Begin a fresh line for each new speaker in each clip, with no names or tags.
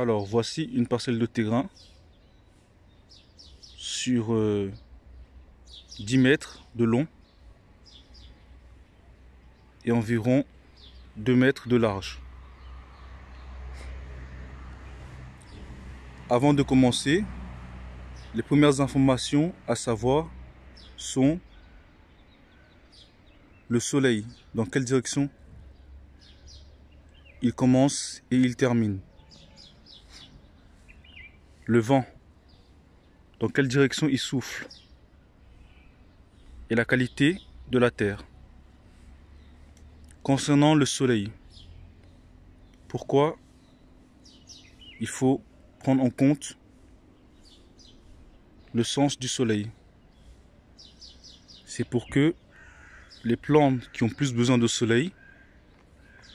Alors voici une parcelle de terrain sur 10 mètres de long et environ 2 mètres de large. Avant de commencer, les premières informations à savoir sont le soleil, dans quelle direction il commence et il termine. Le vent, dans quelle direction il souffle. Et la qualité de la terre. Concernant le soleil, pourquoi il faut prendre en compte le sens du soleil? C'est pour que les plantes qui ont plus besoin de soleil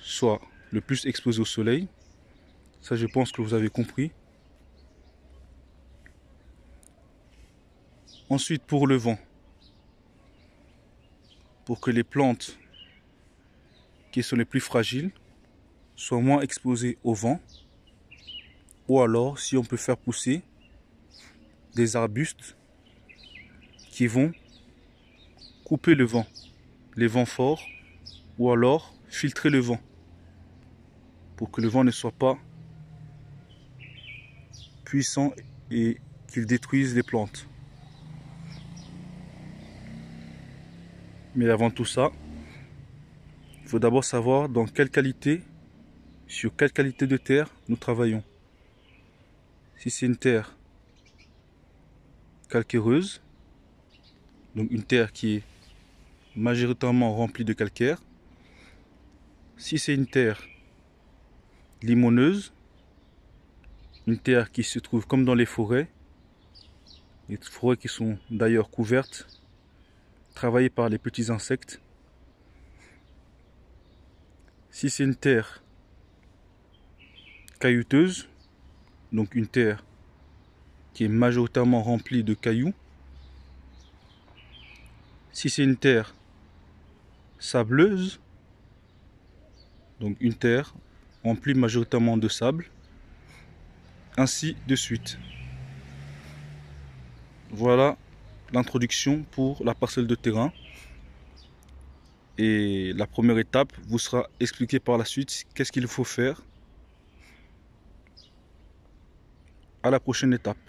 soient le plus exposées au soleil. Ça, je pense que vous avez compris. Ensuite, pour le vent, pour que les plantes qui sont les plus fragiles soient moins exposées au vent, ou alors si on peut faire pousser des arbustes qui vont couper le vent, les vents forts, ou alors filtrer le vent pour que le vent ne soit pas puissant et qu'il détruise les plantes. Mais avant tout ça, il faut d'abord savoir dans quelle qualité, sur quelle qualité de terre nous travaillons. Si c'est une terre calcaireuse, donc une terre qui est majoritairement remplie de calcaire. Si c'est une terre limoneuse, une terre qui se trouve comme dans les forêts qui sont d'ailleurs couvertes, travaillées par les petits insectes. Si c'est une terre caillouteuse, donc une terre qui est majoritairement remplie de cailloux. Si c'est une terre sableuse, donc une terre remplie majoritairement de sable, ainsi de suite. Voilà l'introduction pour la parcelle de terrain. Et la première étape vous sera expliquée par la suite qu'est-ce qu'il faut faire à la prochaine étape.